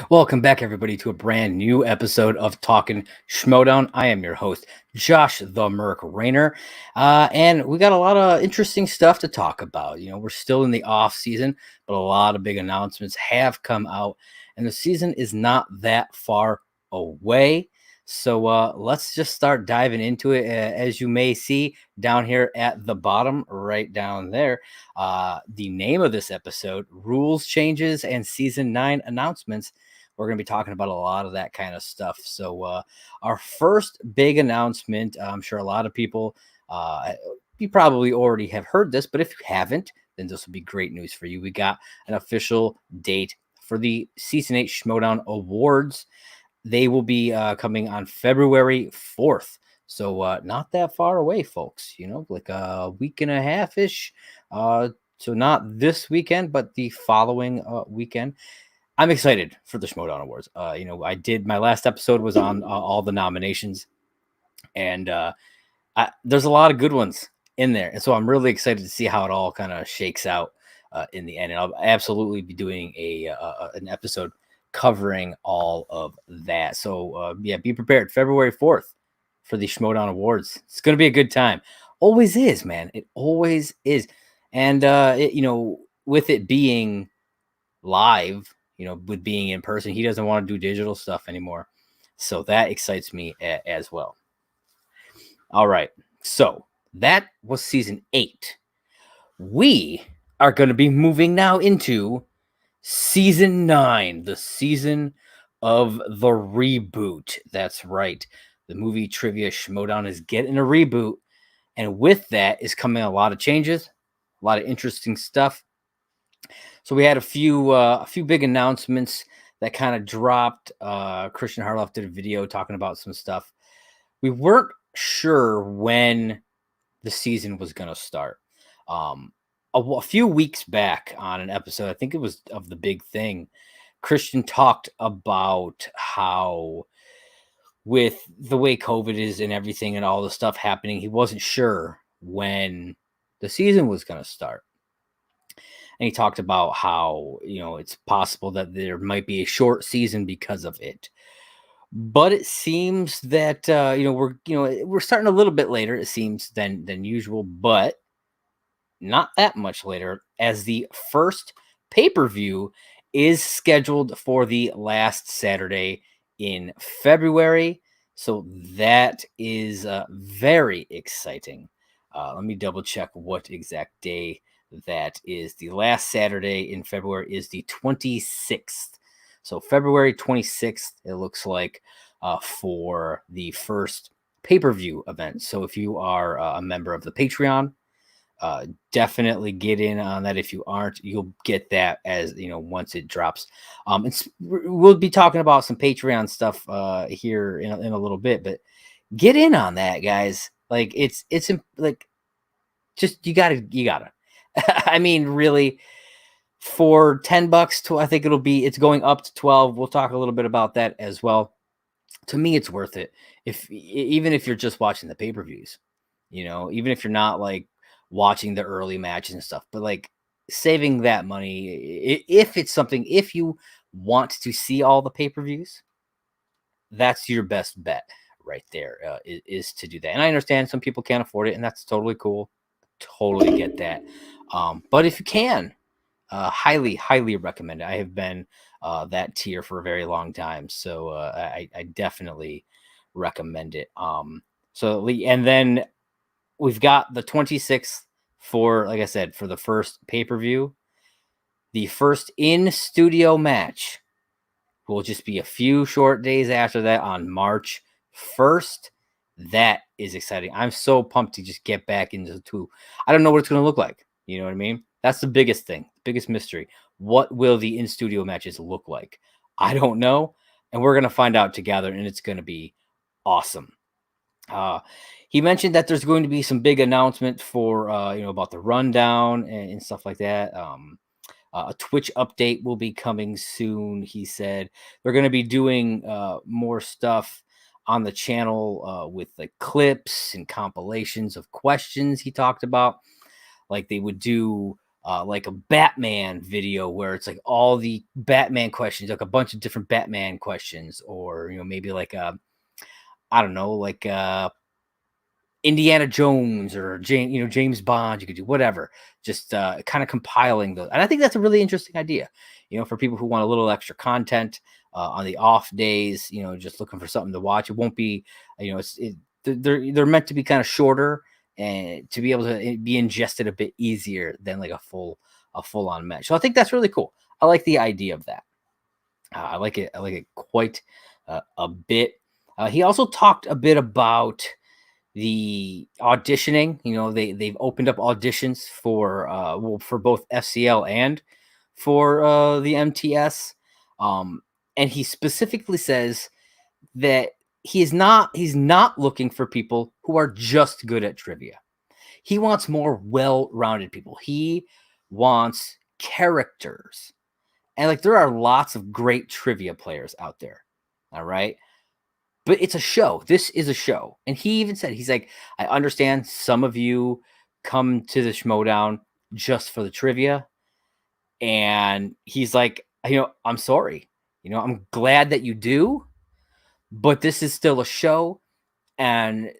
Welcome back, everybody, to a brand new episode of Talkin Schmoedown. I am your host, Josh the Merc Raynor, and we got a lot of interesting stuff to talk about. We're still in the off season, but a lot of big announcements have come out, and the season is not that far away. So let's just start diving into it. As you may see down here at the bottom, right down there, the name of this episode: Rules Changes and Season 9 Announcements. We're going to be talking about a lot of that kind of stuff. So, our first big announcement, I'm sure a lot of people, you probably already have heard this, but if you haven't, then this will be great news for you. We got an official date for the Season 8 Schmoedown Awards. They will be coming on February 4th. So, not that far away, folks, like a week and a half ish. So, not this weekend, but the following weekend. I'm excited for the Schmoedown Awards. I did my last episode was on all the nominations, and there's a lot of good ones in there, and so I'm really excited to see how it all kind of shakes out in the end. And I'll absolutely be doing an episode covering all of that. So yeah, be prepared. February 4th for the Schmoedown Awards. It's going to be a good time. Always is, man. It always is. And with it being live, with being in person, he doesn't want to do digital stuff anymore. So that excites me as well. All right. So that was season 8. We are going to be moving now into season 9, the season of the reboot. That's right. The movie Trivia Schmoedown is getting a reboot. And with that is coming a lot of changes, a lot of interesting stuff. So we had a few big announcements that kind of dropped. Christian Harloff did a video talking about some stuff. We weren't sure when the season was going to start. A few weeks back on an episode, I think it was of The Big Thing, Christian talked about how with the way COVID is and everything and all the stuff happening, he wasn't sure when the season was going to start. And he talked about how, it's possible that there might be a short season because of it. But it seems that we're starting a little bit later, it seems, than usual, but not that much later, as the first pay-per-view is scheduled for the last Saturday in February. So that is very exciting. Let me double check what exact day that is. The last Saturday in February is the 26th. So February 26th, it looks like, for the first pay-per-view event. So if you are a member of the Patreon, definitely get in on that. If you aren't, you'll get that as once it drops. We'll be talking about some Patreon stuff here in a little bit, but get in on that, guys. Like it's like just you gotta. I mean, really, for $10, I think it's going up to 12. We'll talk a little bit about that as well. To me, it's worth it. Even if you're just watching the pay-per-views, even if you're not like watching the early matches and stuff, but like saving that money, if you want to see all the pay-per-views, that's your best bet right there, is to do that. And I understand some people can't afford it, and that's totally cool. Totally get that. But if you can, highly recommend it. I have been that tier for a very long time, so I definitely recommend it. And then we've got the 26th for, like I said, for the first pay-per-view. The first in-studio match will just be a few short days after that on March 1st. That is exciting. I'm so pumped to just get back into the two. I don't know what it's going to look like. You know what I mean? That's the biggest thing, the biggest mystery. What will the in-studio matches look like? I don't know. And we're going to find out together, and it's going to be awesome. He mentioned that there's going to be some big announcement for, about the rundown and stuff like that. A Twitch update will be coming soon. He said they're going to be doing more stuff on the channel with like clips and compilations of questions he talked about. Like they would do like a Batman video where it's like all the Batman questions, like a bunch of different Batman questions, or maybe like I don't know, like Indiana Jones or James Bond. You could do whatever, just kind of compiling those. And I think that's a really interesting idea, for people who want a little extra content on the off days. Just looking for something to watch. It won't be, they're meant to be kind of shorter and to be able to be ingested a bit easier than like a full on match. So I think that's really cool. I like the idea of that. I like it. I like it quite a bit. He also talked a bit about the auditioning. They've opened up auditions for for both FCL and for the MTS. And he specifically says that he's not looking for people who are just good at trivia. He wants more well-rounded people. He wants characters. And like there are lots of great trivia players out there. All right. But it's a show. This is a show. And he even said, he's like, I understand some of you come to the Schmoedown just for the trivia. And he's like, I'm sorry. I'm glad that you do, but this is still a show. And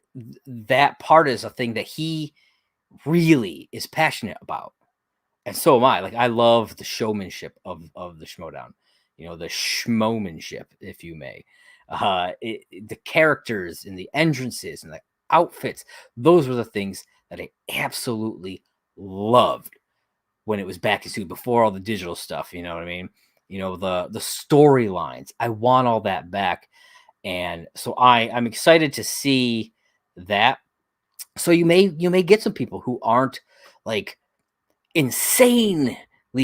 that part is a thing that he really is passionate about. And so am I. Like, I love the showmanship of the Schmoedown, the schmomanship, if you may. The characters and the entrances and the outfits, those were the things that I absolutely loved when it was back to before all the digital stuff. You know what I mean? The storylines. I want all that back. And so I'm excited to see that. So you may get some people who aren't like insanely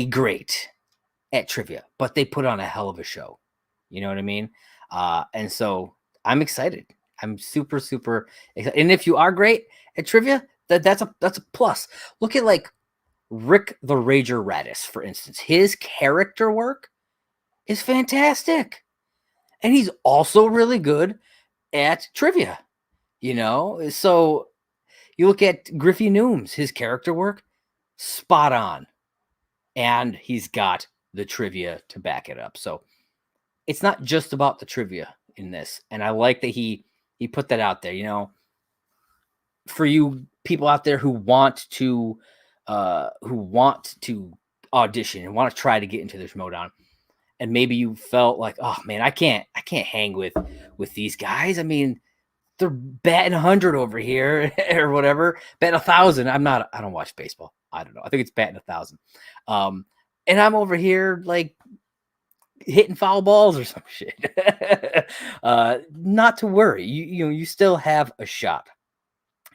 great at trivia, but they put on a hell of a show. You know what I mean? And so I'm excited. I'm super, super excited. And if you are great at trivia, that's a plus. Look at like Rick the Rager Radis, for instance. His character work is fantastic. And he's also really good at trivia. So you look at Griffey Nooms, his character work, spot on. And he's got the trivia to back it up. So it's not just about the trivia in this. And I like that he put that out there, for you people out there who want to audition and want to try to get into the Schmoedown. And maybe you felt like, oh man, I can't hang with these guys. I mean, they're batting 100 over here or whatever, batting 1,000. I don't watch baseball. I don't know. I think it's batting 1,000. And I'm over here like hitting foul balls or some shit. Not to worry. You still have a shot.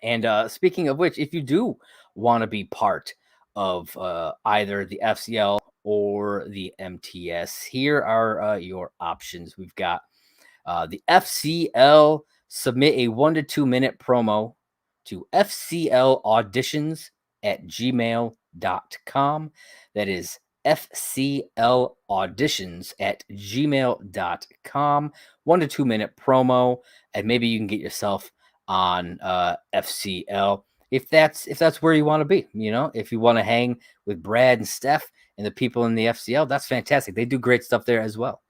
And speaking of which, if you do want to be part of either the FCL or the MTS, here are your options. We've got the FCL. Submit a 1 to 2 minute promo to FCL Auditions at gmail.com. That is FCL Auditions at gmail.com. 1 to 2 minute promo, and maybe you can get yourself on FCL if that's where you want to be. If you want to hang with Brad and Steph and the people in the FCL, that's fantastic. They do great stuff there as well.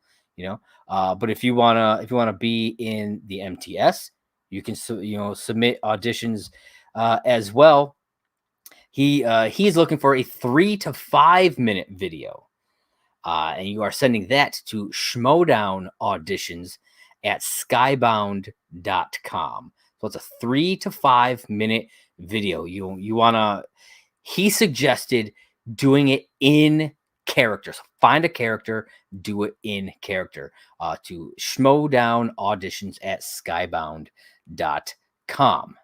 But if you wanna be in the MTS, you can submit auditions as well. He's looking for a 3 to 5 minute video, and you are sending that to Schmoedown Auditions at skybound.com. So it's a 3 to 5 minute video. He suggested doing it in characters. Find a character, do it in character. To Schmoedown Auditions at skybound.com.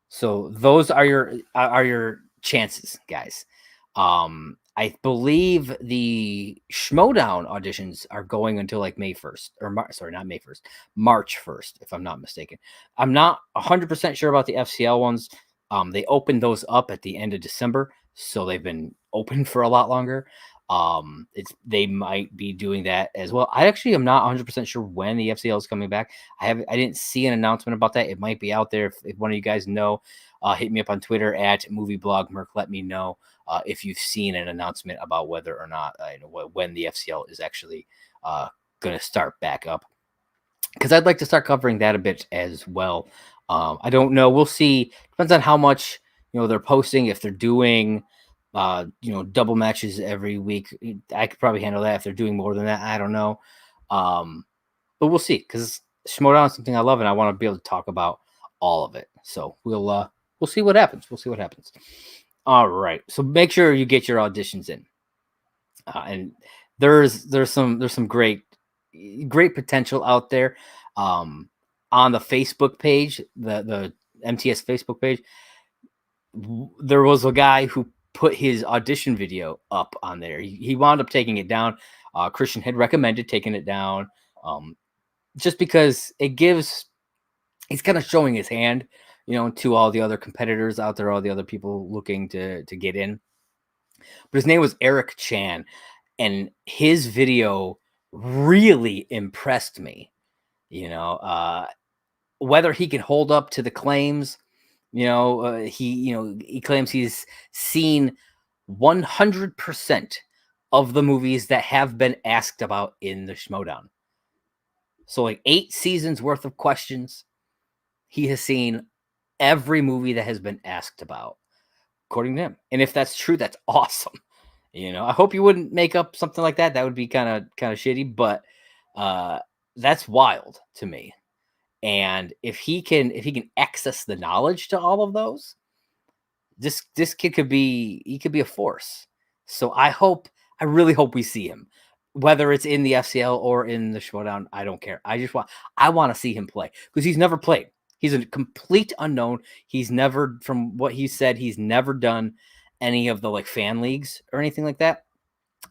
So those are your chances, guys. I believe the Schmoedown auditions are going until like May 1st, or not May 1st, March 1st, if I'm not mistaken. I'm not 100% sure about the FCL ones. They opened those up at the end of December, so they've been open for a lot longer. They might be doing that as well. I actually am not 100% sure when the FCL is coming back. I didn't see an announcement about that. It might be out there if one of you guys know. hit me up on Twitter at movieblogmerc. Let me know if you've seen an announcement about whether or not when the FCL is actually going to start back up, because I'd like to start covering that a bit as well. I don't know. We'll see. Depends on how much they're posting. If they're doing double matches every week, I could probably handle that. If they're doing more than that, I don't know. But we'll see, because Schmoedown is something I love, and I want to be able to talk about all of it. So we'll see what happens. We'll see what happens. All right. So make sure you get your auditions in, and there's some great potential out there. On the Facebook page, the MTS Facebook page, there was a guy who put his audition video up on there. He wound up taking it down. Christian had recommended taking it down, just because he's kind of showing his hand, to all the other competitors out there, all the other people looking to get in. But his name was Eric Chan, and his video really impressed me. Whether he can hold up to the claims, he claims he's seen 100% of the movies that have been asked about in the Schmoedown. So like 8 seasons worth of questions, he has seen every movie that has been asked about, according to him. And if that's true, that's awesome. I hope you wouldn't make up something like that. That would be kind of shitty, but that's wild to me. And if he can access the knowledge to all of those, this kid could be a force. So I really hope we see him, whether it's in the FCL or in the Schmoedown. I don't care. I want to see him play, because he's never played. He's a complete unknown. He's never, from what he said, he's never done any of the like fan leagues or anything like that.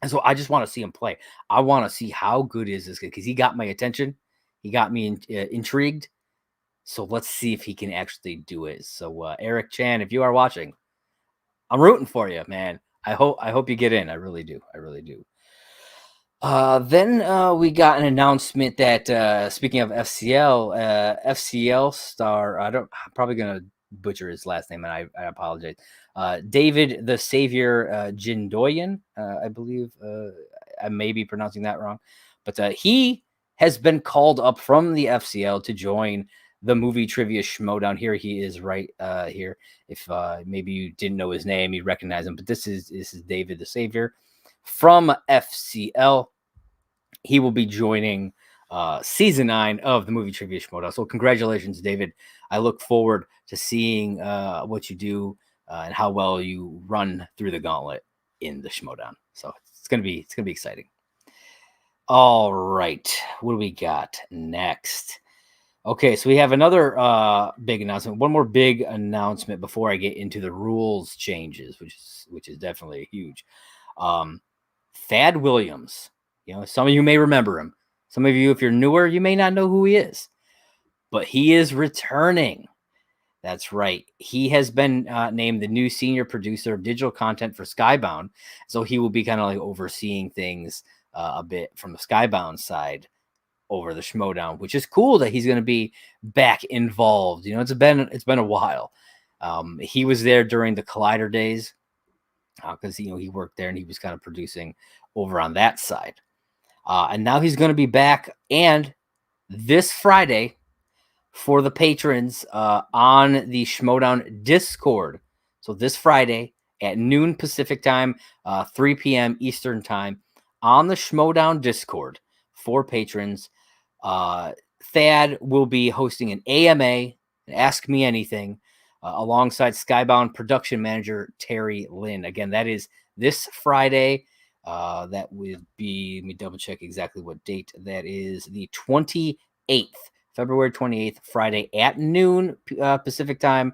And so I just want to see him play. I want to see how good is this kid, because he got my attention. He got me intrigued. So let's see if he can actually do it. So Eric Chan, if you are watching, I'm rooting for you, man. I hope you get in. I really do. I really do. Then we got an announcement that, speaking of FCL, FCL star, I'm probably going to butcher his last name, and I apologize. David the Savior Jindoyan, I believe. I may be pronouncing that wrong, but he has been called up from the FCL to join the movie trivia Schmoedown. Here he is, right here. If maybe you didn't know his name, you recognize him, but this is David the Savior from FCL. He will be joining season 9 of the movie trivia Schmoedown. So congratulations, David. I look forward to seeing what you do and how well you run through the gauntlet in the Schmoedown. So it's gonna be exciting. All right, what do we got next? Okay, so we have another big announcement. One more big announcement before I get into the rules changes, which is definitely huge. Thad Williams. Some of you may remember him. Some of you, if you're newer, you may not know who he is. But he is returning. That's right. He has been named the new senior producer of digital content for Skybound. So he will be kind of like overseeing things a bit from the Skybound side over the Schmoedown, which is cool that he's going to be back involved. It's been a while. He was there during the Collider days, because he worked there and he was kind of producing over on that side. And now he's going to be back, and this Friday for the patrons on the Schmoedown Discord. So this Friday at noon Pacific time, 3 p.m. Eastern time, on the Schmoedown Discord for patrons, Thad will be hosting an AMA, an Ask Me Anything, alongside Skybound production manager Terry Lynn. Again, that is this Friday. That would be, let me double check exactly what date that is. The 28th, February 28th, Friday at noon Pacific time,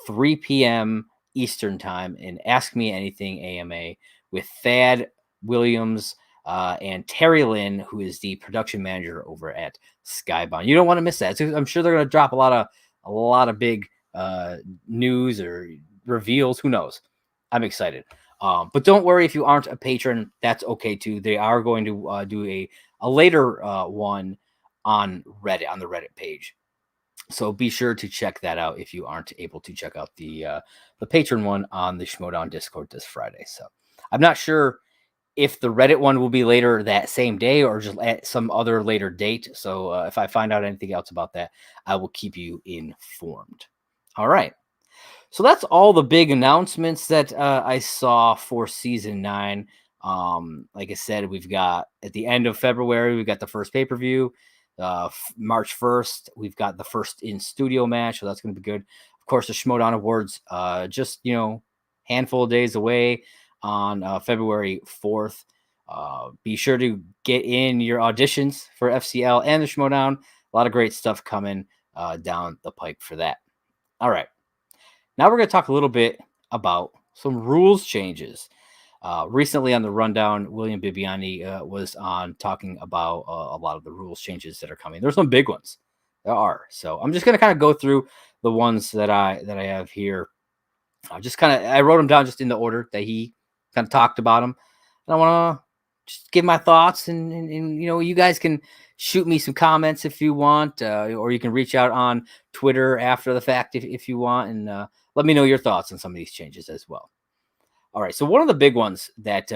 3 p.m. Eastern time, and Ask Me Anything AMA with Thad Williams and Terry Lynn, who is the production manager over at Skybound. You don't want to miss that. So I'm sure they're going to drop a lot of big news or reveals. Who knows? I'm excited. But don't worry if you aren't a patron. That's okay too. They are going to do a later one on Reddit, on the Reddit page. So be sure to check that out if you aren't able to check out the patron one on the Schmoedown Discord this Friday. So I'm not sure if the Reddit one will be later that same day or just at some other later date. So if I find out anything else about that, I will keep you informed. All right. So that's all the big announcements that I saw for season 9. Like I said, we've got at the end of February, we've got the first pay per view. March 1st, we've got the first in studio match, so that's going to be good. Of course, the Schmoedown Awards, just handful of days away on February 4th. Be sure to get in your auditions for FCL and the Schmoedown. A lot of great stuff coming down the pike for that. All right. Now we're going to talk a little bit about some rules changes. Recently on the rundown, William Bibiani was on talking about a lot of the rules changes that are coming. There's some big ones. There are. So I'm just going to kind of go through the ones that I have here. I wrote them down just in the order that he kind of talked about them. And I want to just give my thoughts and you guys can shoot me some comments if you want, or you can reach out on Twitter after the fact if you want, and let me know your thoughts on some of these changes as well. All right. So one of the big ones that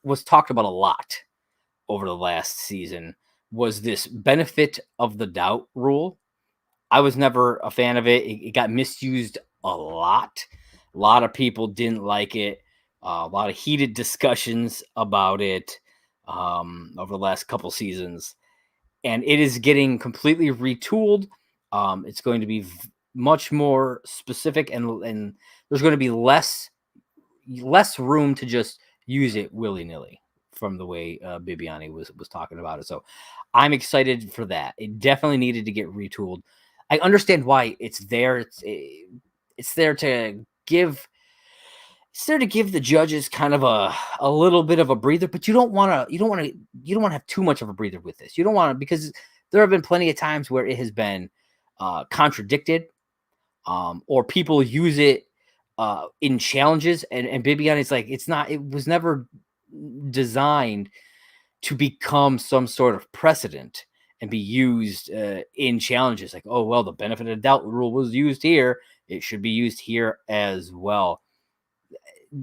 was talked about a lot over the last season was this benefit of the doubt rule. I was never a fan of it. It got misused a lot. A lot of people didn't like it. A lot of heated discussions about it over the last couple seasons. And it is getting completely retooled. It's going to be much more specific, and there's going to be less room to just use it willy-nilly from the way Bibiani was talking about it. So I'm excited for that. It definitely needed to get retooled. I understand why it's there. It's there to give the judges kind of a little bit of a breather, but you don't want to have too much of a breather with this. You don't want to, because there have been plenty of times where it has been contradicted, or people use it in challenges, and Bibiani's like, it was never designed to become some sort of precedent and be used in challenges. Like, oh, well, the benefit of the doubt rule was used here. It should be used here as well.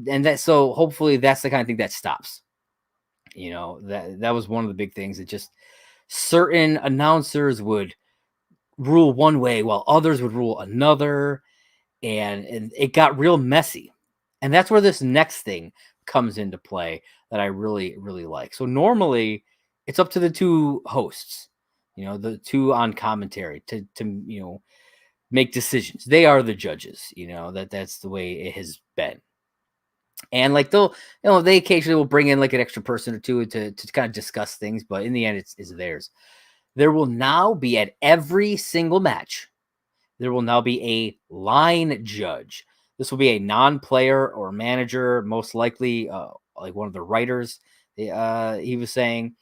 And so hopefully that's the kind of thing that stops. That was one of the big things. That just certain announcers would rule one way while others would rule another. And it got real messy. And that's where this next thing comes into play that I really, really like. So normally it's up to the two hosts, the two on commentary to make decisions. They are the judges, that's the way it has been. And like they occasionally will bring in like an extra person or two to kind of discuss things, but in the end it's theirs. There will now be, at every single match, there will now be a line judge. This will be a non-player or manager, most likely like one of the writers. He was saying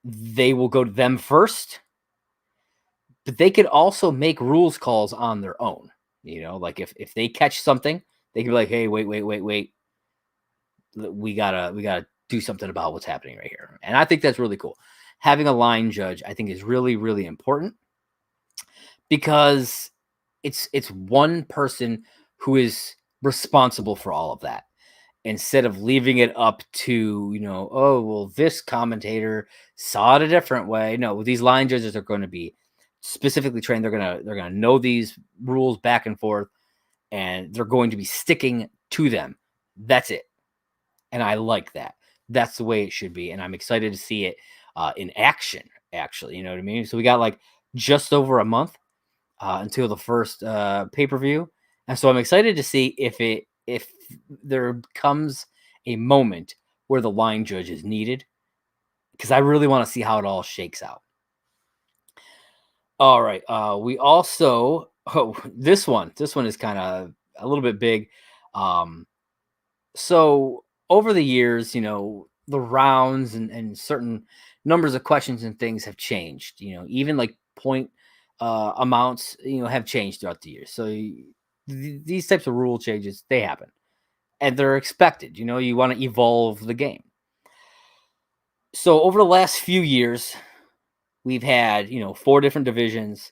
they will go to them first, but they could also make rules calls on their own. Like if they catch something, they can be like, hey, wait. We gotta do something about what's happening right here. And I think that's really cool. Having a line judge, I think, is really, really important, because it's one person who is responsible for all of that, instead of leaving it up to, oh, well, this commentator saw it a different way. No, these line judges are going to be specifically trained. They're gonna know these rules back and forth, and they're going to be sticking to them. That's it. And I like that. That's the way it should be. And I'm excited to see it in action, actually. You know what I mean? So we got like just over a month until the first pay-per-view. And so I'm excited to see if there comes a moment where the line judge is needed, because I really want to see how it all shakes out. All right. We also, this one is kind of a little bit big. So over the years, the rounds and certain numbers of questions and things have changed. Even like point amounts, have changed throughout the years. So these types of rule changes, they happen, and they're expected. You want to evolve the game. So over the last few years, we've had 4 different divisions.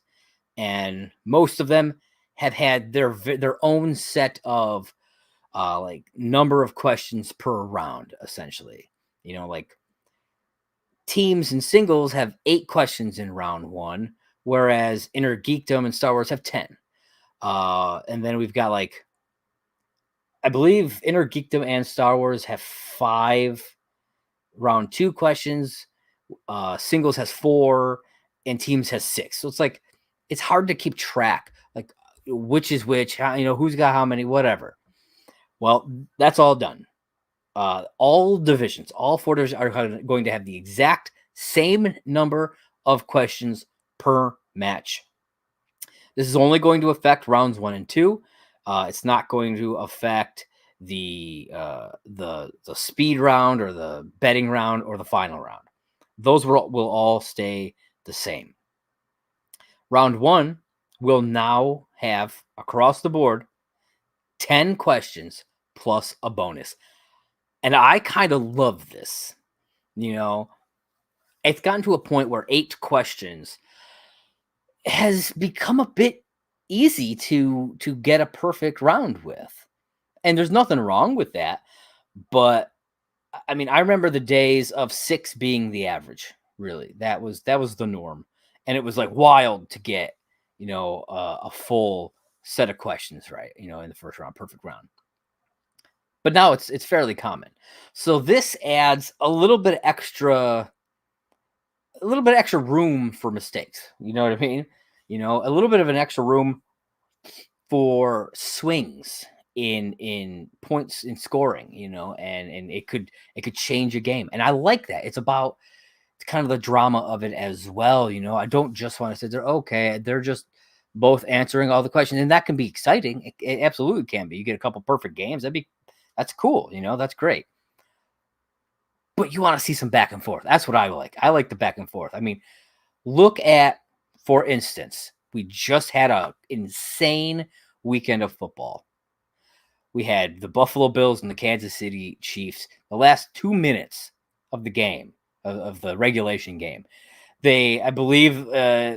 and most of them have had their own set of like number of questions per round, essentially. Like teams and singles have 8 questions in round one, whereas Inner Geekdom and Star Wars have 10. And then we've got like, I believe Inner Geekdom and Star Wars have 5 round two questions. Singles has 4, and teams has 6. So it's like it's hard to keep track, like which is which, who's got how many, whatever. Well, that's all done. All divisions, all 4 divisions are going to have the exact same number of questions per match. This is only going to affect rounds 1 and 2. It's not going to affect the speed round or the betting round or the final round. Those will all stay the same. Round 1 will now have, across the board, 10 questions plus a bonus. And I kind of love this. It's gotten to a point where 8 questions has become a bit easy to get a perfect round with. And there's nothing wrong with that. But I mean, I remember the days of 6 being the average, really. That was the norm. And it was like wild to get, a full set of questions right, in the first round, perfect round. But now it's fairly common. So this adds a little bit extra room for mistakes. You know what I mean? A little bit of an extra room for swings in points in scoring, and it could change a game. And I like that. It's about kind of the drama of it as well. I don't just want to sit there, okay, they're just both answering all the questions, and that can be exciting. It absolutely can be. You get a couple perfect games, that's cool, that's great. But you want to see some back and forth. That's what I like. I like the back and forth. I mean, look at, for instance, we just had an insane weekend of football. We had the Buffalo Bills and the Kansas City Chiefs. The last 2 minutes of the game, of the regulation game, I believe I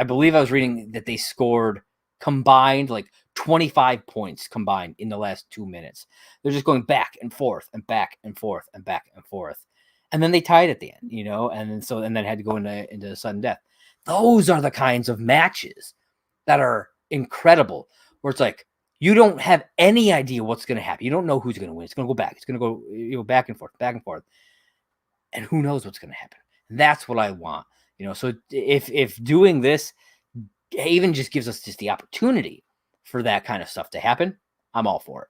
was reading that they scored combined like 25 points combined in the last 2 minutes. They're just going back and forth and back and forth and back and forth. And then they tied at the end, and then had to go into sudden death. Those are the kinds of matches that are incredible, where it's like you don't have any idea what's going to happen. You don't know who's going to win. It's going to go back. It's going to go back and forth, and who knows what's going to happen. That's what I want. So if doing this even just gives us just the opportunity for that kind of stuff to happen, I'm all for it.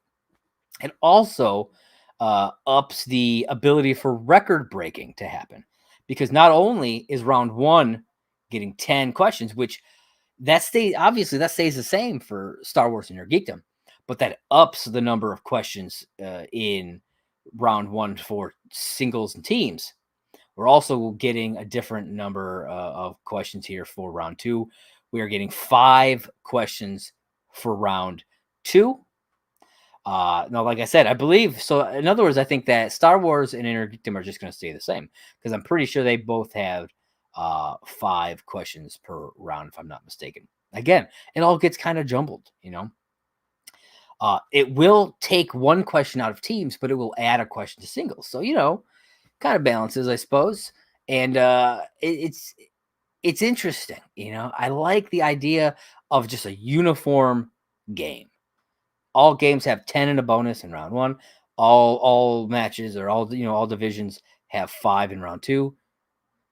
It also ups the ability for record breaking to happen, because not only is round 1 getting 10 questions, which that stays the same for Star Wars Inner Geekdom, but that ups the number of questions in round 1 for singles and teams. We're also getting a different number of questions here for round 2. We are getting 5 questions for round 2. No, like I said, I believe so. In other words, I think that Star Wars and Inner Geekdom are just going to stay the same, because I'm pretty sure they both have 5 questions per round, if I'm not mistaken. Again, it all gets kind of jumbled, It will take 1 question out of teams, but it will add a question to singles. So, kind of balances, I suppose. And it's interesting. I like the idea of just a uniform game. All games have 10 and a bonus in round 1. All matches, or all divisions have 5 in round 2,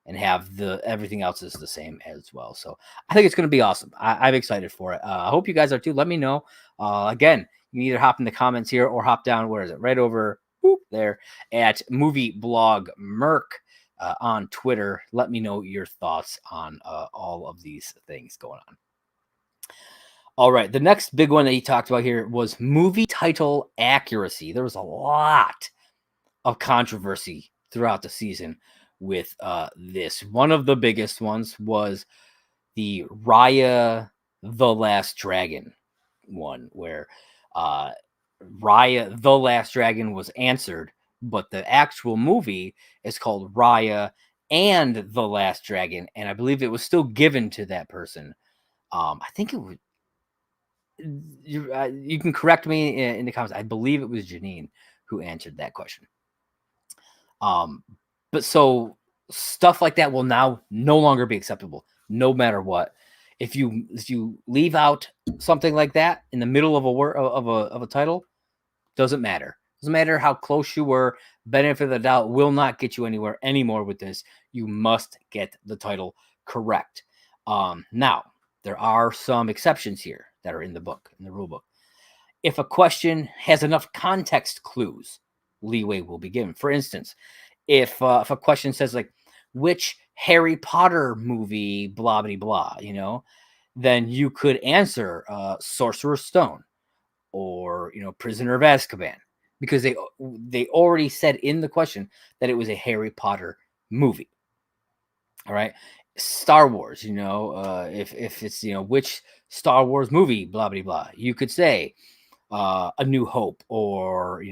and have everything else is the same as well. So I think it's going to be awesome. I'm excited for it. I hope you guys are too. Let me know. Again, you can either hop in the comments here or hop down. Where is it? Right over there at Movie Blog Merc on Twitter. Let me know your thoughts on all of these things going on. All right, the next big one that he talked about here was movie title accuracy. There was a lot of controversy throughout the season with this. One of the biggest ones was the Raya the Last Dragon one, where Raya the Last Dragon was answered, but the actual movie is called Raya and the Last Dragon, and I believe it was still given to that person I think it was you can correct me in the comments. I believe it was Janine who answered that question. But so stuff like that will now no longer be acceptable, no matter what. If you leave out something like that in the middle of a word of a title, doesn't matter. Doesn't matter how close you were. Benefit of the doubt will not get you anywhere anymore with this. You must get the title correct. Now there are some exceptions here that are in the book, in the rule book. If a question has enough context clues, leeway will be given. For instance, if a question says like, which Harry Potter movie, blah blah blah, then you could answer Sorcerer's Stone or Prisoner of Azkaban, because they already said in the question that it was a Harry Potter movie. All right. Star Wars, if it's which Star Wars movie, blah blah blah, you could say A New Hope, or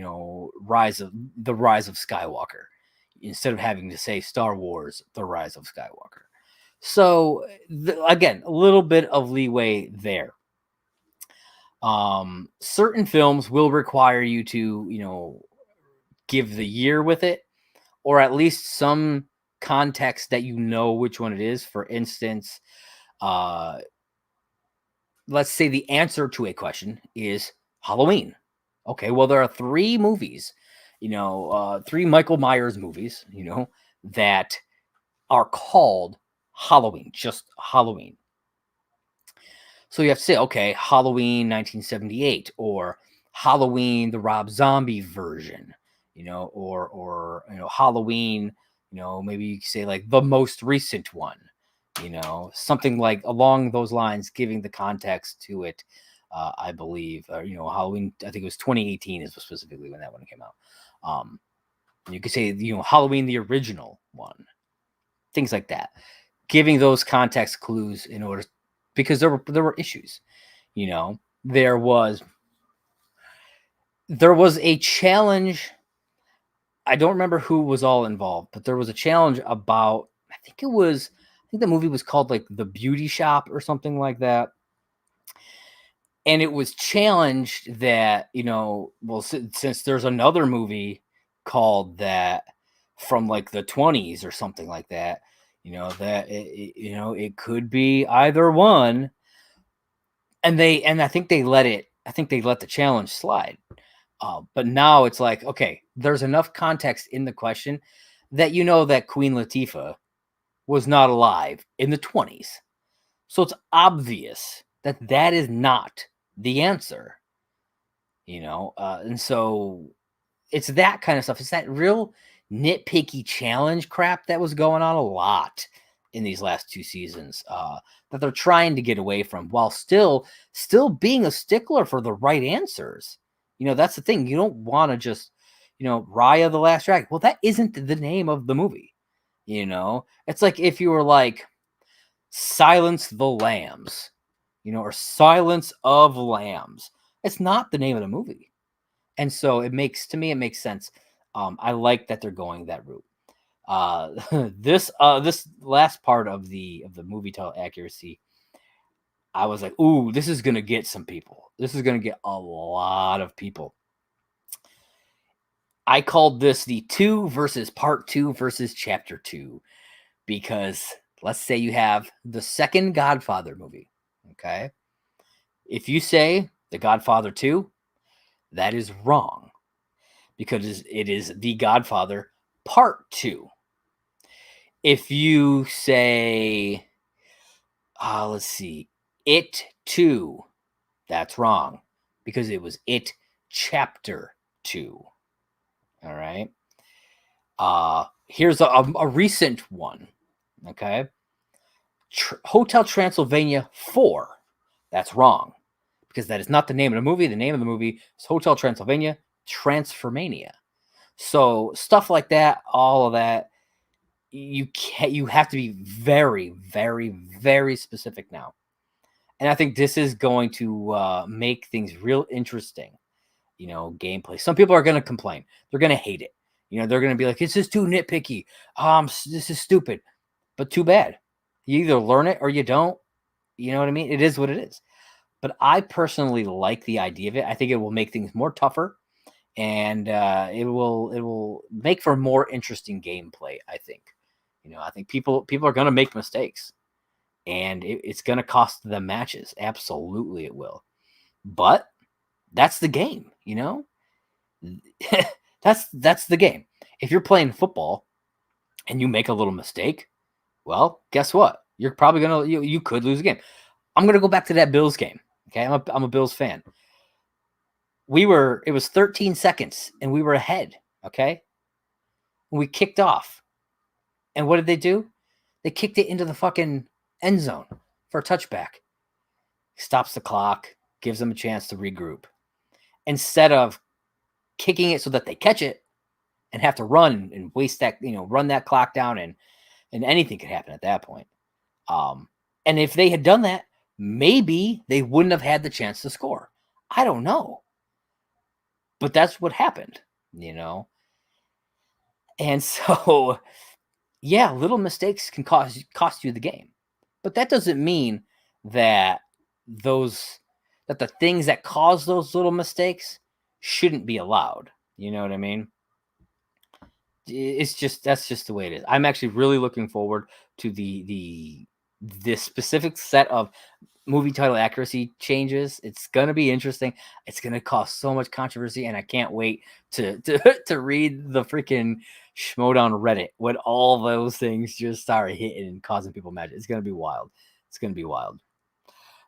Rise of Skywalker, instead of having to say Star Wars: The Rise of Skywalker. So again, a little bit of leeway there. Certain films will require you to give the year with it, or at least some context that which one it is. For instance, let's say the answer to a question is Halloween. Okay, well, there are 3 movies, 3 Michael Myers movies, that are called Halloween, just Halloween. So you have to say, okay, Halloween 1978, or Halloween the Rob Zombie version, or Halloween, maybe you could say like the most recent one, something like along those lines, giving the context to it. I believe, Halloween, I think it was 2018 is specifically when that one came out. You could say, Halloween, the original one, things like that, giving those context clues in order, because there were issues, there was a challenge. I don't remember who was all involved, but there was a challenge about, I think the movie was called like The Beauty Shop or something like that. And it was challenged that, well, since there's another movie called that from like the 20s or something like that, that it could be either one. And I think they let the challenge slide. But now it's like, okay, there's enough context in the question that that Queen Latifah was not alive in the 20s. So it's obvious that is not the answer, and so it's that kind of stuff. It's that real nitpicky challenge crap that was going on a lot in these last 2 seasons, that they're trying to get away from, while still being a stickler for the right answers. That's the thing. You don't want to just, Raya the Last Dragon. Well, that isn't the name of the movie. It's like if you were like Silence the Lambs, or Silence of Lambs. It's not the name of the movie. And so it makes sense. I like that they're going that route. This last part of the movie title accuracy, I was like, ooh, this is gonna get some people. This is gonna get a lot of people. I called this the 2 versus part 2 versus chapter 2, because let's say you have the second Godfather movie. Okay. If you say The Godfather 2, that is wrong, because it is The Godfather Part 2. If you say, let's see, It 2, that's wrong, because it was It Chapter 2. All right. Here's a recent one. Okay. Hotel Transylvania 4. That's wrong, because that is not the name of the movie. The name of the movie is Hotel Transylvania Transformania. So stuff like that, all of that, you have to be very, very, very specific now. And I think this is going to make things real interesting. Gameplay. Some people are going to complain. They're going to hate it. They're going to be like, it's just too nitpicky. This is stupid. But too bad. You either learn it or you don't. You know what I mean? It is what it is. But I personally like the idea of it. I think it will make things more tougher, and it will make for more interesting gameplay. I think. I think people are going to make mistakes, and it's going to cost them matches. Absolutely, it will. But that's the game. That's the game. If you're playing football and you make a little mistake, well, guess what? You're probably gonna you could lose a game. I'm gonna go back to that Bills game. Okay, I'm a Bills fan. It was 13 seconds and we were ahead. Okay, we kicked off, and what did they do? They kicked it into the fucking end zone for a touchback. Stops the clock, gives them a chance to regroup. Instead of kicking it so that they catch it and have to run and waste that, run that clock down, and anything could happen at that point. And if they had done that, maybe they wouldn't have had the chance to score. I don't know. But that's what happened. And so, yeah, little mistakes can cost you the game. But that doesn't mean that the things that cause those little mistakes shouldn't be allowed. You know what I mean? That's just the way it is. I'm actually really looking forward to this specific set of movie title accuracy changes. It's gonna be interesting. It's gonna cause so much controversy, and I can't wait to to read the freaking Schmoedown Reddit when all those things just start hitting and causing people mad. It's gonna be wild. It's gonna be wild.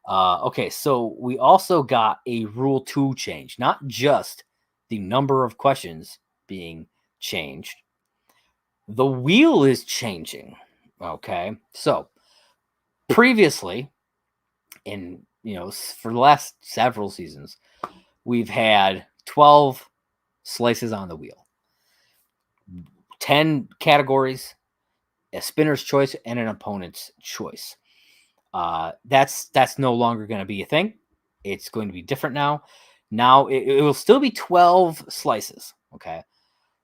Okay, so we also got a Rule 2 change, not just the number of questions being changed. The wheel is changing. Okay, so previously, for the last several seasons, we've had 12 slices on the wheel, 10 categories, a spinner's choice, and an opponent's choice. That's no longer going to be a thing. It's going to be different now. Now it will still be 12 slices. Okay,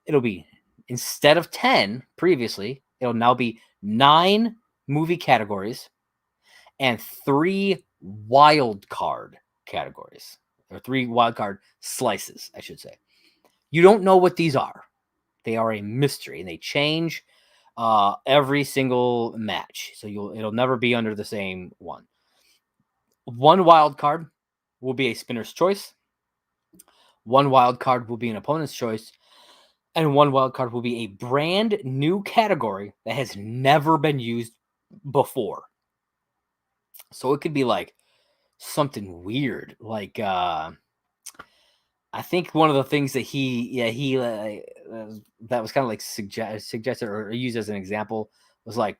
it'll be, instead of 10 previously, it'll now be 9 movie categories and 3 wild card categories, or 3 wild card slices, I should say. You don't know what these are. They are a mystery, and they change every single match. So it'll never be under the same one. One wild card will be a spinner's choice. One wild card will be an opponent's choice. And one wild card will be a brand new category that has never been used before. So it could be like something weird, like I think one of the things that he that was kind of like suggested or used as an example was like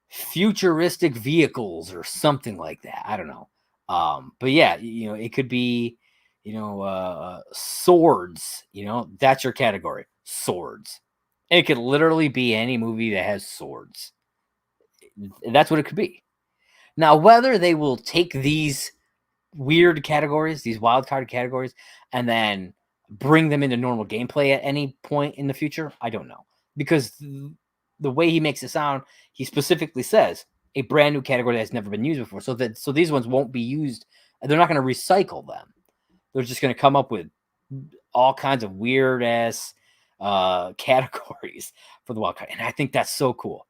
futuristic vehicles or something like that. I don't know. But yeah, it could be, swords. That's your category, swords. And it could literally be any movie that has swords. That's what it could be. Now, whether they will take these weird categories, these wild card categories, and then bring them into normal gameplay at any point in the future, I don't know. Because the way he makes it sound, he specifically says a brand new category that has never been used before. So these ones won't be used. They're not going to recycle them. They're just going to come up with all kinds of weird ass categories for the wild card. And I think that's so cool.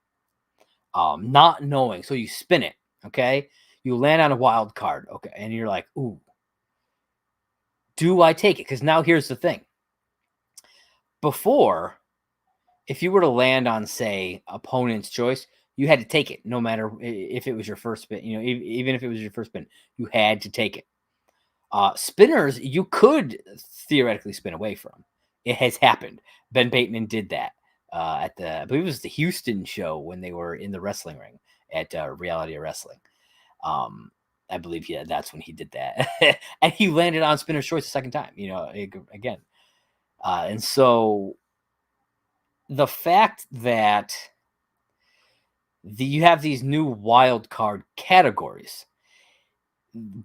Not knowing. So you spin it, okay? You land on a wild card, okay? And you're like, ooh, do I take it? Because now here's the thing. Before, if you were to land on, say, opponent's choice, you had to take it, no matter if it was your first spin. Even if it was your first spin, you had to take it. Spinners, you could theoretically spin away from. It has happened. Ben Bateman did that I believe it was the Houston show when they were in the wrestling ring at Reality of Wrestling. I believe, yeah, that's when he did that. And he landed on spinner's choice the second time, again. And so the fact that you have these new wild card categories,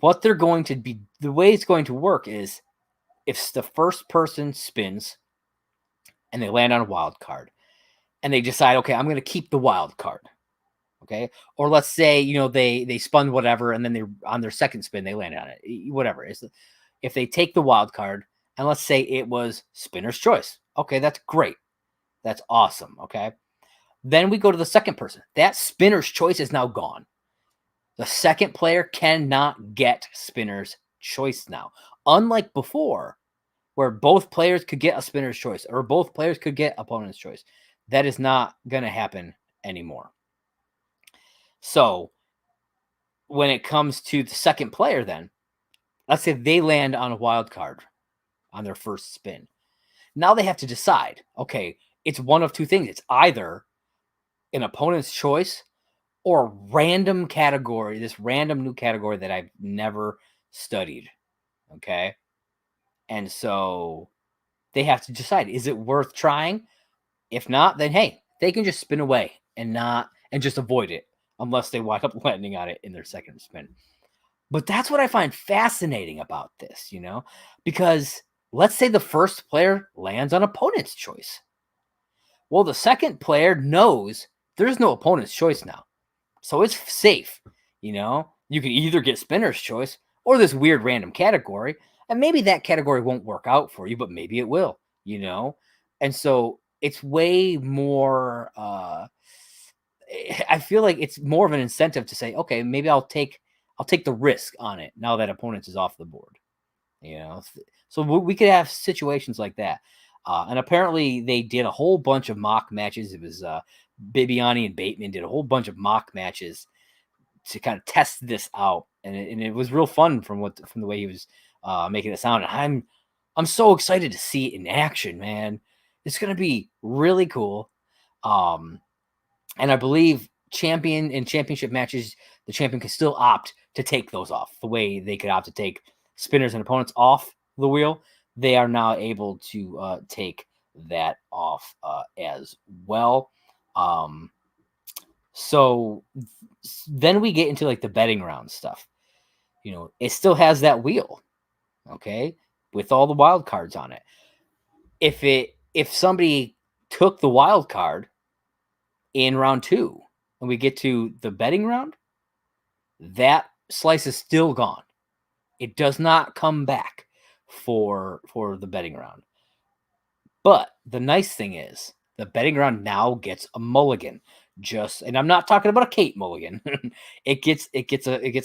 what they're going to be, the way it's going to work is if the first person spins and they land on a wild card and they decide, okay, I'm going to keep the wild card. Okay. Or let's say, they spun whatever and then they on their second spin, they landed on it. Whatever. If they take the wild card and let's say it was spinner's choice. Okay, that's great. That's awesome. Okay. Then we go to the second person. That spinner's choice is now gone. The second player cannot get spinner's choice now. Unlike before, where both players could get a spinner's choice or both players could get opponent's choice. That is not going to happen anymore. So when it comes to the second player, then let's say they land on a wild card on their first spin. Now they have to decide, okay, it's one of two things. It's either an opponent's choice or a random category, this random new category that I've never studied. Okay. And so they have to decide, is it worth trying? If not, then hey, they can just spin away and just avoid it unless they wind up landing on it in their second spin. But that's what I find fascinating about this, because let's say the first player lands on opponent's choice. Well, the second player knows there's no opponent's choice now. So it's safe, You can either get spinner's choice or this weird random category. And maybe that category won't work out for you, but maybe it will, And so it's way more I feel like it's more of an incentive to say, okay, maybe I'll take the risk on it now that opponents is off the board. So we could have situations like that. And apparently they did a whole bunch of mock matches. It was Bibiani and Bateman did a whole bunch of mock matches to kind of test this out, and it was real fun from the way he was making it sound. And I'm so excited to see it in action, man. It's gonna be really cool. And I believe championship matches, the champion can still opt to take those off. The way they could opt to take spinners and opponents off the wheel, they are now able to take that off as well. So then we get into like the betting round stuff. It still has that wheel, okay, with all the wild cards on it. If somebody took the wild card in round 2 and we get to the betting round, that slice is still gone. It does not come back for the betting round. But the nice thing is the betting round now gets a mulligan. And I'm not talking about a Kate mulligan. it gets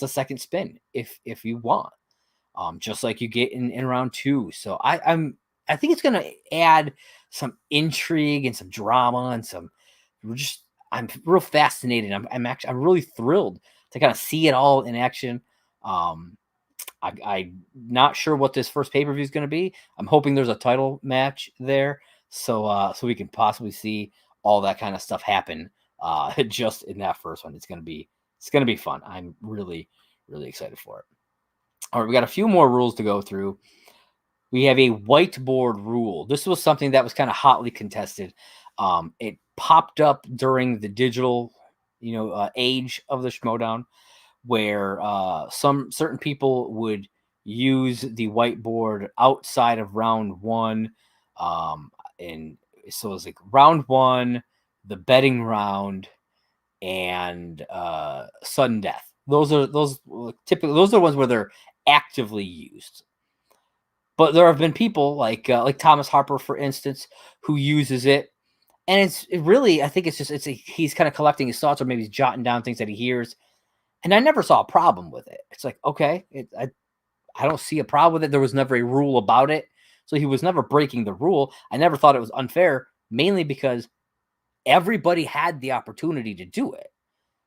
a second spin if you want. Just like you get in round 2. So I think it's gonna add some intrigue and some drama and I'm real fascinated. I'm really thrilled to kind of see it all in action. I'm not sure what this first pay-per-view is going to be. I'm hoping there's a title match there, so we can possibly see all that kind of stuff happen just in that first one. It's gonna be fun. I'm really, really excited for it. All right, we got a few more rules to go through. We have a whiteboard rule. This was something that was kind of hotly contested. It popped up during the digital, age of the Schmoedown, where some certain people would use the whiteboard outside of round 1. And so it's like round 1, the betting round, and sudden death. Those are the ones where they're actively used. But there have been people like Thomas Harper, for instance, who uses it, and I think he's kind of collecting his thoughts, or maybe he's jotting down things that he hears. And I never saw a problem with it. It's like, okay, I don't see a problem with it. There was never a rule about it, so he was never breaking the rule. I never thought it was unfair, mainly because everybody had the opportunity to do it.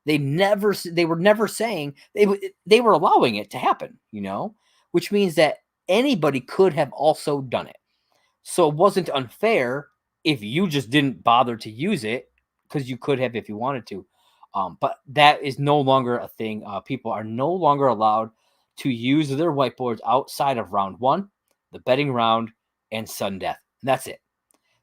They were never saying they were allowing it to happen, which means that anybody could have also done it. So it wasn't unfair if you just didn't bother to use it, because you could have if you wanted to. But that is no longer a thing. People are no longer allowed to use their whiteboards outside of round 1, the betting round, and sudden death. And that's it.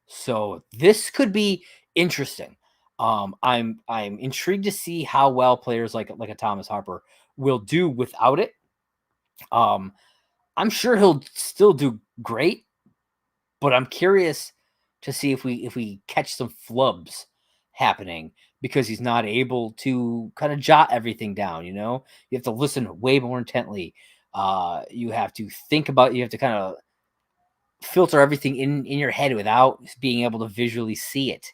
So this could be interesting. I'm intrigued to see how well players like a Thomas Harper will do without it. I'm sure he'll still do great, but I'm curious to see if we catch some flubs happening because he's not able to kind of jot everything down. You have to listen way more intently. You have to think about. You have to kind of filter everything in your head without being able to visually see it.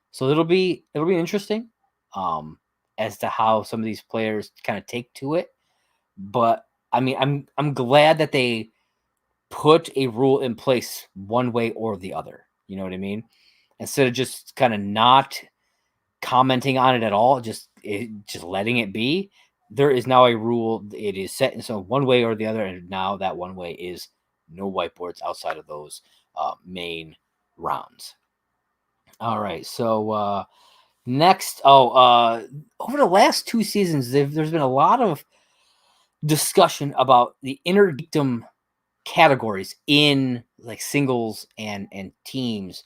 So it'll be interesting as to how some of these players kind of take to it. But I mean, I'm glad that they put a rule in place one way or the other. You know what I mean? Instead of just kind of not commenting on it at all, just letting it be. There is now a rule. It is set in so one way or the other, and now that one way is no whiteboards outside of those main rounds. All right, so next, over the last 2 seasons, there's been a lot of discussion about the inner geekdom categories in like singles and teams.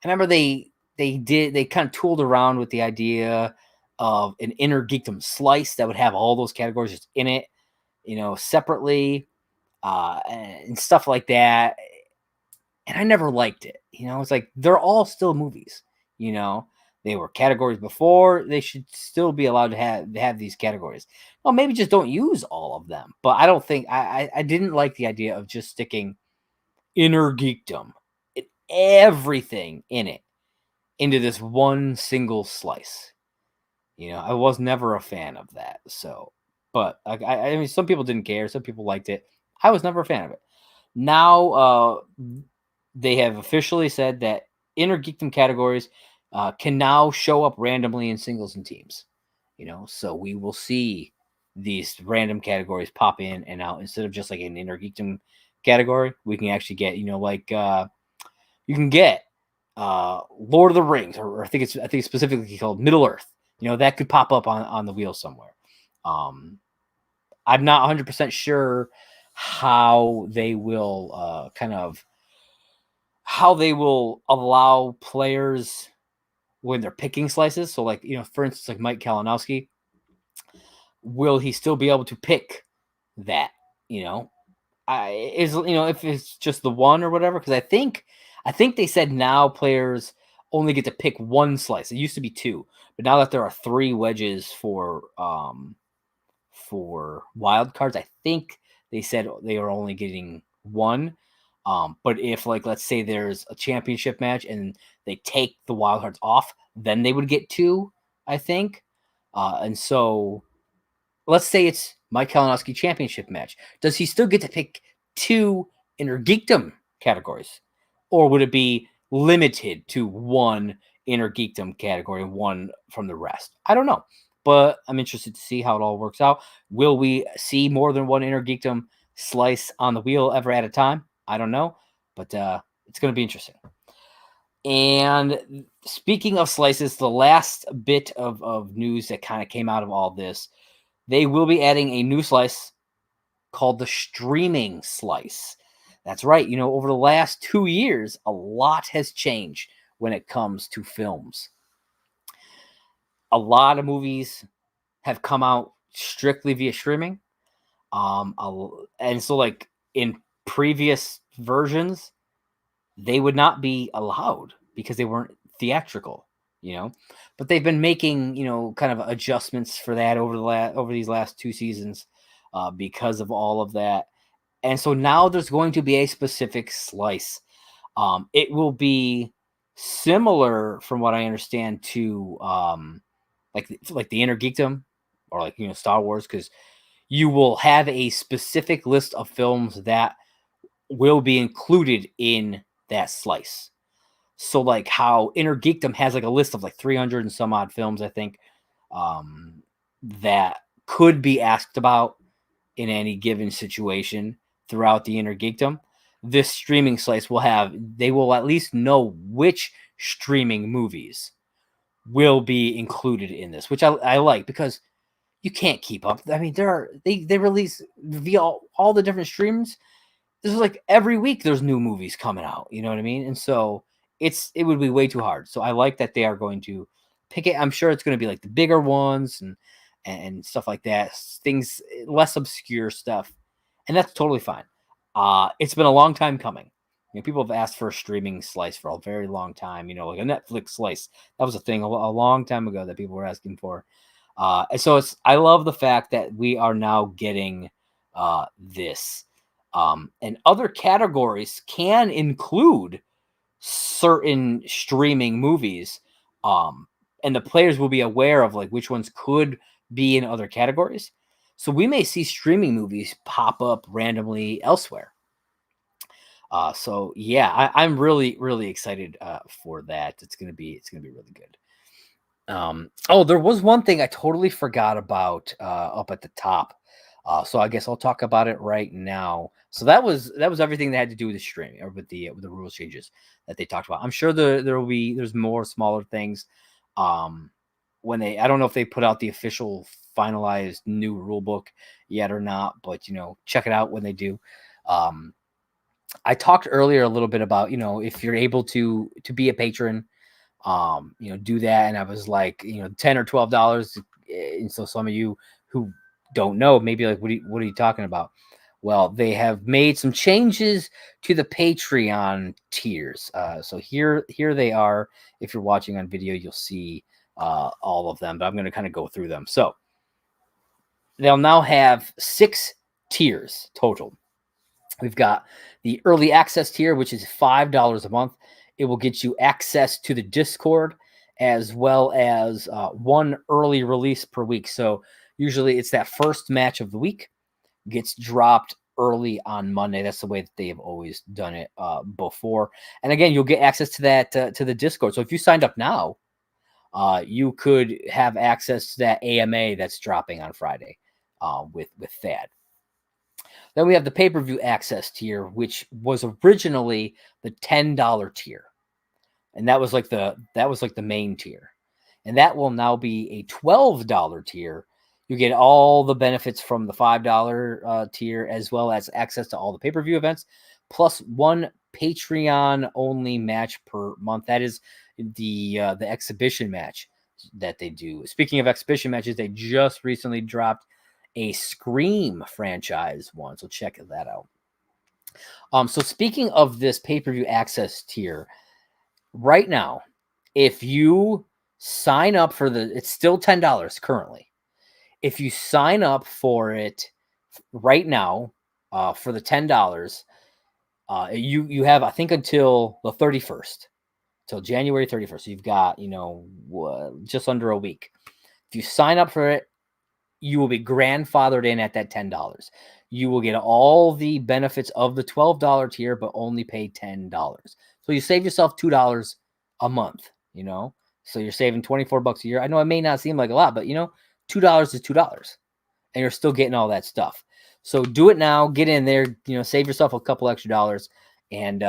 I remember they kind of tooled around with the idea of an inner geekdom slice that would have all those categories just in it, separately, and stuff like that. And I never liked it. It's like they're all still movies. They were categories before. They should still be allowed to have these categories. Well, maybe just don't use all of them. But I don't think I didn't like the idea of just sticking inner geekdom, everything in it, into this one single slice. I was never a fan of that. So, but I mean, some people didn't care. Some people liked it. I was never a fan of it. Now, they have officially said that inner geekdom categories can now show up randomly in singles and teams. So we will see these random categories pop in and out instead of just like an inner geekdom category. We can actually get, like you can get Lord of the Rings, or I think it's specifically called Middle Earth. That could pop up on the wheel somewhere. I'm not 100% sure how they will how they will allow players when they're picking slices. So, like, for instance, like Mike Kalinowski, will he still be able to pick that? If it's just the one or whatever, because I think they said now players only get to pick one slice. It used to be two, but now that there are 3 wedges for wild cards, I think they said they are only getting one. But if, like, let's say there's a championship match and they take the wild cards off, then they would get 2, I think. And so let's say it's Mike Kalinowski championship match. Does he still get to pick 2 inner geekdom categories? Or would it be limited to 1 inner geekdom category and 1 from the rest? I don't know. But I'm interested to see how it all works out. Will we see more than 1 inner geekdom slice on the wheel ever at a time? I don't know. But it's going to be interesting. And speaking of slices, the last bit of news that kind of came out of all this, they will be adding a new slice called the streaming slice. That's right. Over the last 2 years, a lot has changed when it comes to films. A lot of movies have come out strictly via streaming. And so, like, in previous versions, they would not be allowed because they weren't theatrical, but they've been making, kind of adjustments for that over these last 2 seasons because of all of that. And so now there's going to be a specific slice. It will be similar, from what I understand, to like the inner geekdom, or like, Star Wars, because you will have a specific list of films that will be included in that slice. So, like how Inner Geekdom has like a list of like 300 and some odd films, I think, that could be asked about in any given situation throughout the Inner Geekdom. This streaming slice they will at least know which streaming movies will be included in this, which I like, because you can't keep up. I mean, they release via all the different streams. This is like every week there's new movies coming out. You know what I mean? And so it would be way too hard. So I like that they are going to pick it. I'm sure it's going to be like the bigger ones and stuff like that. Things less obscure stuff, and that's totally fine. It's been a long time coming. People have asked for a streaming slice for a very long time. Like a Netflix slice. That was a thing a long time ago that people were asking for. And so I love the fact that we are now getting this. And other categories can include certain streaming movies. And the players will be aware of like which ones could be in other categories. So we may see streaming movies pop up randomly elsewhere. So yeah, I'm really, really excited for that. It's gonna be really good. Oh, there was one thing I totally forgot about up at the top. So I guess I'll talk about it right now. So that was everything that had to do with the streaming or with the rules changes that they talked about. I'm sure there's more smaller things. When I don't know if they put out the official finalized new rule book yet or not, but check it out when they do. I talked earlier a little bit about if you're able to be a patron, do that. And I was like, $10 or $12. And so some of you who don't know, maybe like, what are you talking about? Well, they have made some changes to the Patreon tiers. So here they are. If you're watching on video, you'll see all of them, but I'm going to kind of go through them. So they'll now have 6 tiers total. We've got the early access tier, which is $5 a month. It will get you access to the Discord as well as one early release per week. So usually it's that first match of the week gets dropped early on Monday. That's the way that they have always done it before. And again, you'll get access to that to the Discord. So if you signed up now, you could have access to that AMA that's dropping on Friday with Thad. Then we have the pay-per-view access tier, which was originally the $10 tier. And that was like the main tier. And that will now be a $12 tier. You get all the benefits from the $5 tier, as well as access to all the pay-per-view events, plus one Patreon-only match per month. That is the exhibition match that they do. Speaking of exhibition matches, they just recently dropped a Scream franchise one, so check that out. So speaking of this pay-per-view access tier, right now, if you sign up for it's still $10 currently. If you sign up for it right now, for the $10, you have, I think, until the 31st, till January 31st. So you've got, just under a week. If you sign up for it, you will be grandfathered in at that $10. You will get all the benefits of the $12 tier, but only pay $10. So you save yourself $2 a month, So you're saving $24 a year. I know it may not seem like a lot, but $2 is $2. And you're still getting all that stuff. So do it now, get in there, save yourself a couple extra dollars, and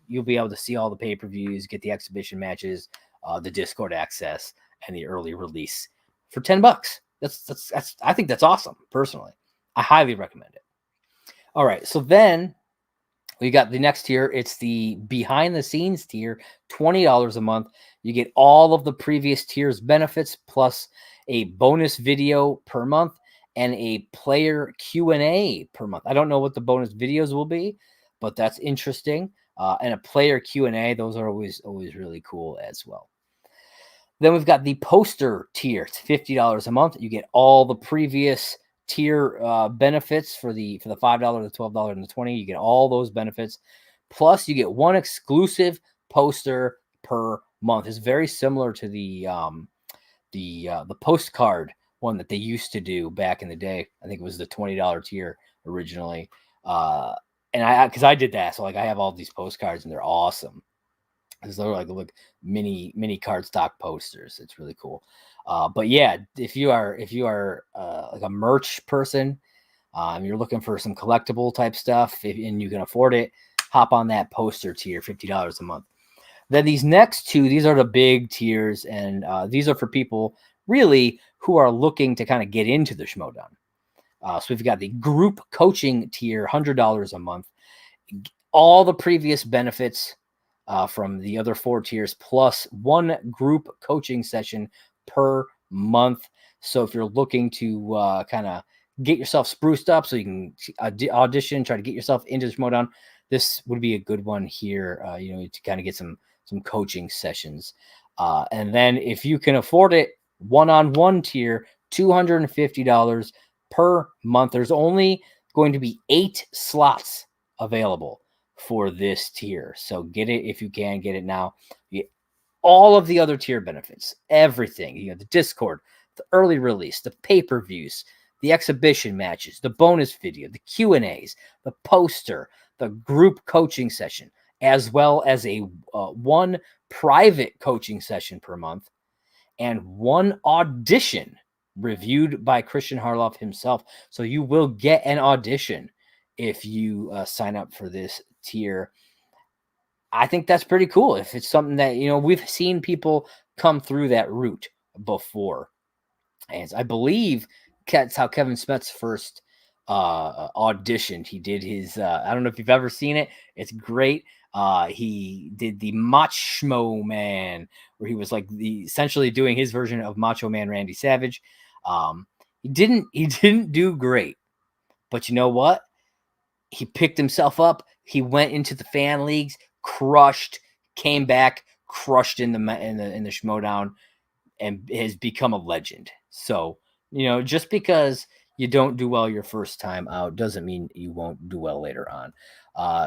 you'll be able to see all the pay-per-views, get the exhibition matches, the Discord access, and the early release for $10. That's I think that's awesome. Personally, I highly recommend it. All right, so then we got the next tier. It's the behind the scenes tier, $20 a month. You get all of the previous tiers benefits plus a bonus video per month and a player Q&A per month. I don't know what the bonus videos will be, but that's interesting. And a player Q&A, those are always really cool as well. Then we've got the poster tier. It's $50 a month. You get all the previous tier benefits for the $5, the $12, and the $20. You get all those benefits. Plus, you get one exclusive poster per month. It's very similar to the postcard one that they used to do back in the day. I think it was the $20 tier originally. And because I did that, so like I have all these postcards and they're awesome. Because they're like mini cardstock posters. It's really cool. But yeah, if you are like a merch person, you're looking for some collectible type stuff, and you can afford it, hop on that poster tier, $50 a month. Then these next two, these are the big tiers, and these are for people really who are looking to kind of get into the Schmoedown. So we've got the group coaching tier, $100 a month. All the previous benefits from the other 4 tiers, plus one group coaching session per month. So if you're looking to kind of get yourself spruced up so you can audition, try to get yourself into the Schmoedown, this would be a good one here, to kind of get some coaching sessions. And then if you can afford it, one-on-one tier, $250 per month. There's only going to be 8 slots available for this tier. So get it if you can, get it now. You get all of the other tier benefits, everything, the Discord, the early release, the pay-per-views, the exhibition matches, the bonus video, the Q&As, the poster, the group coaching session, as well as a one private coaching session per month, and one audition reviewed by Christian Harloff himself. So you will get an audition if you sign up for this tier. I think that's pretty cool. If it's something that, we've seen people come through that route before. And I believe that's how Kevin Smets first auditioned. He did his, I don't know if you've ever seen it. It's great. He did the Macho Man, where he was like essentially doing his version of Macho Man Randy Savage. He didn't do great, but you know what? He picked himself up. He went into the fan leagues, crushed, came back, crushed in the Schmoedown, and has become a legend. So, just because you don't do well your first time out doesn't mean you won't do well later on.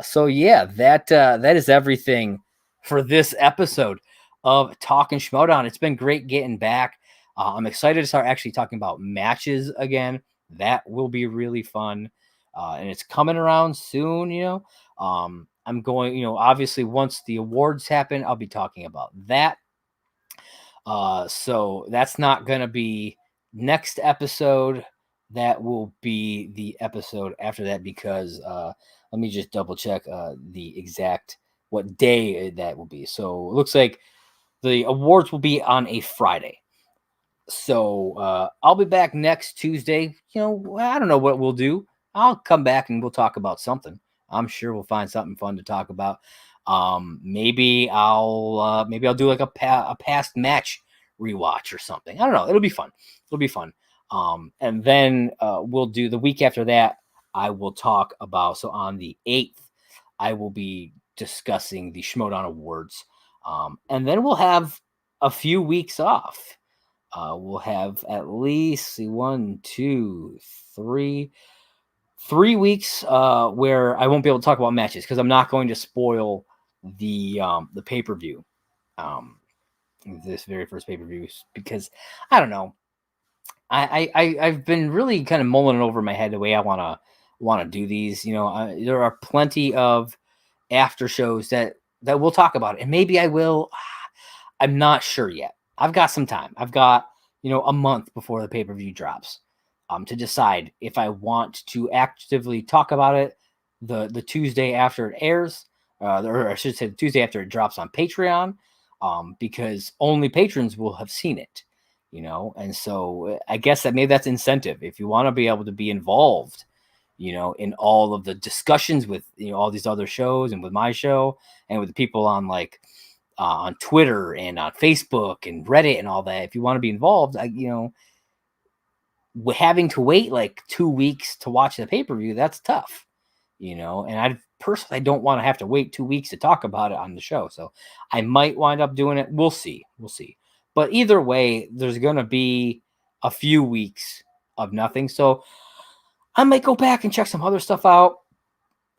So yeah, that is everything for this episode of Talkin Schmoedown. It's been great getting back. I'm excited to start actually talking about matches again. That will be really fun. And it's coming around soon, I'm going, obviously once the awards happen, I'll be talking about that. So that's not going to be next episode. That will be the episode after that, because let me just double check the exact what day that will be. So it looks like the awards will be on a Friday. So I'll be back next Tuesday. I don't know what we'll do. I'll come back and we'll talk about something. I'm sure we'll find something fun to talk about. Maybe I'll do like a past match rewatch or something. I don't know. It'll be fun. And then we'll do the week after that. I will talk about, so on the 8th, I will be discussing the Schmoedown Awards. And then we'll have a few weeks off. We'll have at least 3 weeks where I won't be able to talk about matches, because I'm not going to spoil the pay-per-view, this very first pay-per-view, because I don't know. I've been really kind of mulling it over in my head the way I want to do these. There are plenty of after shows that we'll talk about it, and maybe I will. I'm not sure yet. I've got some time. I've got a month before the pay-per-view drops to decide if I want to actively talk about it the Tuesday after it airs, or I should say the Tuesday after it drops on Patreon, because only patrons will have seen it, and so I guess that maybe that's incentive. If you want to be able to be involved, in all of the discussions with, all these other shows, and with my show, and with the people on on Twitter and on Facebook and Reddit and all that, if you want to be involved, having to wait like 2 weeks to watch the pay-per-view, that's tough, and I personally don't want to have to wait 2 weeks to talk about it on the show. So I might wind up doing it. We'll see. But either way, there's going to be a few weeks of nothing. So I might go back and check some other stuff out.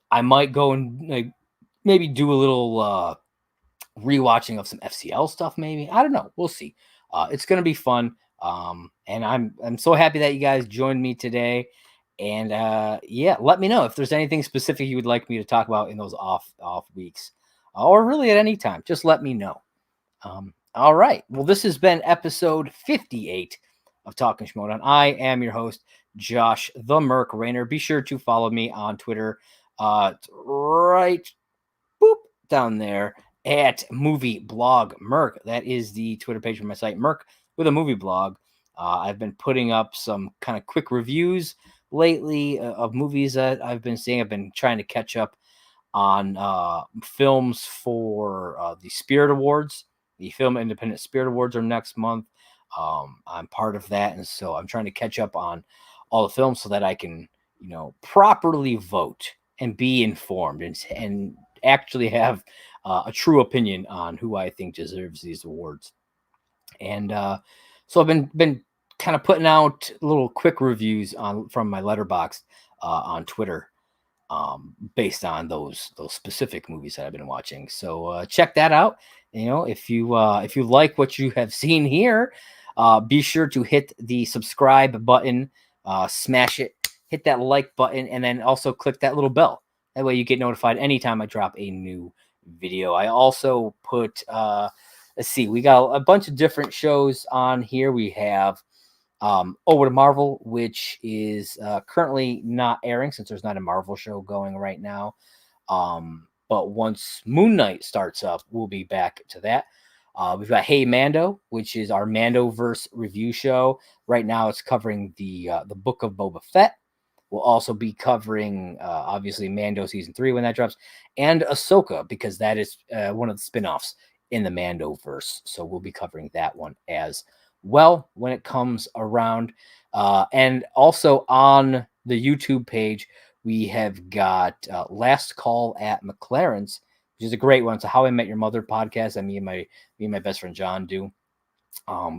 I might go and maybe do a little rewatching of some FCL stuff, maybe. I don't know. We'll see. It's going to be fun. And I'm so happy that you guys joined me today. And yeah, let me know if there's anything specific you would like me to talk about in those off weeks, or really at any time. Just let me know. All right. Well, this has been episode 58 of Talkin Schmoedown. I am your host, Josh the Merc Raynor. Be sure to follow me on Twitter. Right down there at Movie Blog Merc. That is the Twitter page for my site, Merc with a movie blog. I've been putting up some kind of quick reviews lately of movies that I've been seeing. I've been trying to catch up on films for the Spirit Awards. The Film Independent Spirit Awards are next month. I'm part of that, and so I'm trying to catch up on all the films so that I can, properly vote and be informed and actually have a true opinion on who I think deserves these awards. And so I've been kind of putting out little quick reviews on from my letterbox on Twitter, based on those specific movies that I've been watching. So check that out. If you like what you have seen here, be sure to hit the subscribe button, smash it, hit that like button, and then also click that little bell. That way you get notified anytime I drop a new video. I also put let's see, we got a bunch of different shows on here. We have Over to Marvel, which is currently not airing since there's not a Marvel show going right now. But once Moon Knight starts up, we'll be back to that. We've got Hey Mando, which is our Mandoverse review show. Right now, it's covering the Book of Boba Fett. We'll also be covering obviously Mando season 3 when that drops, and Ahsoka, because that is one of the spinoffs in the Mandoverse. So we'll be covering that one as well when it comes around. And also on the YouTube page, we have got Last Call at McLaren's, which is a great one. It's a How I Met Your Mother podcast that me and my best friend John do.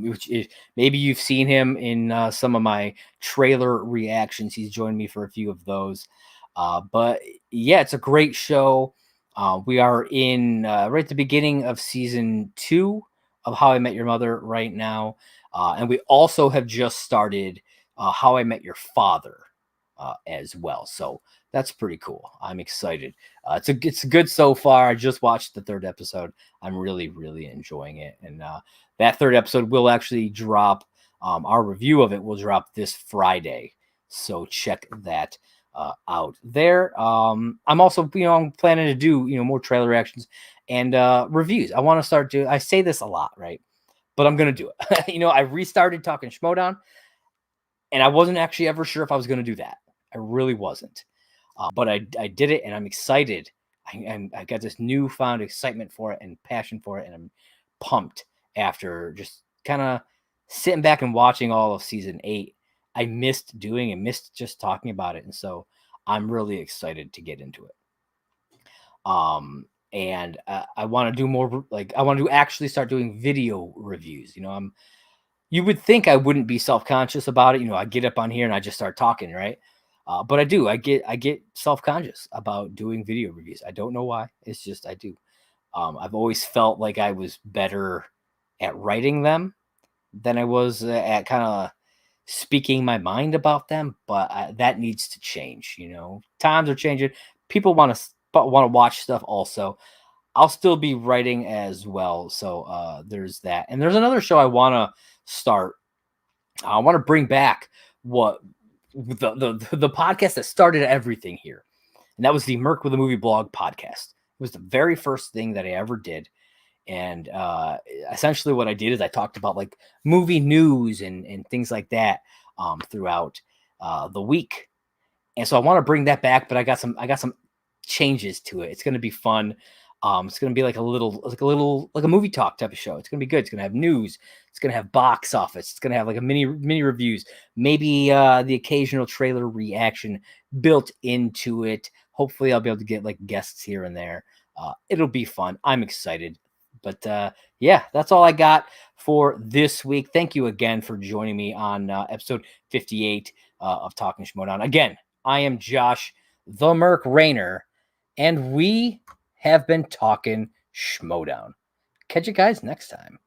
Which is, maybe you've seen him in some of my trailer reactions. He's joined me for a few of those. But yeah, it's a great show. We are in right at the beginning of season 2 of How I Met Your Mother right now. And we also have just started How I Met Your Father as well. So that's pretty cool. I'm excited. It's good so far. I just watched the 3rd episode. I'm really, really enjoying it. And that 3rd episode will actually drop. Our review of it will drop this Friday. So check that out there. I'm also, I'm planning to do, more trailer reactions and reviews. I want to start doing, I say this a lot, right? But I'm going to do it. I restarted Talkin Schmoedown, and I wasn't actually ever sure if I was going to do that. I really wasn't. But I did it, and I'm excited. I got this newfound excitement for it and passion for it, and I'm pumped after just kind of sitting back and watching all of season 8. I missed doing and missed just talking about it, and so I'm really excited to get into it. And I want to do more. Like, I want to actually start doing video reviews. You would think I wouldn't be self-conscious about it. I get up on here and I just start talking, right? But I do. I get self-conscious about doing video reviews. I don't know why. It's just I do. I've always felt like I was better at writing them than I was at kind of speaking my mind about them. But that needs to change. Times are changing. People want to watch stuff also. I'll still be writing as well. So there's that. And there's another show I want to start. I want to bring back what the podcast that started everything here. And that was the Merc with a Movie Blog podcast. It was the very first thing that I ever did. And essentially what I did is I talked about like movie news and things like that throughout the week. And so I want to bring that back, but I got some changes to it. It's going to be fun. It's going to be like a movie talk type of show. It's going to be good. It's going to have news. It's going to have box office. It's going to have like a mini reviews, maybe the occasional trailer reaction built into it. Hopefully I'll be able to get like guests here and there. It'll be fun. I'm excited. But yeah, that's all I got for this week. Thank you again for joining me on episode 58 of Talkin Schmoedown. Again, I am Josh, the Merc Raynor, and we have been Talkin Schmoedown. Catch you guys next time.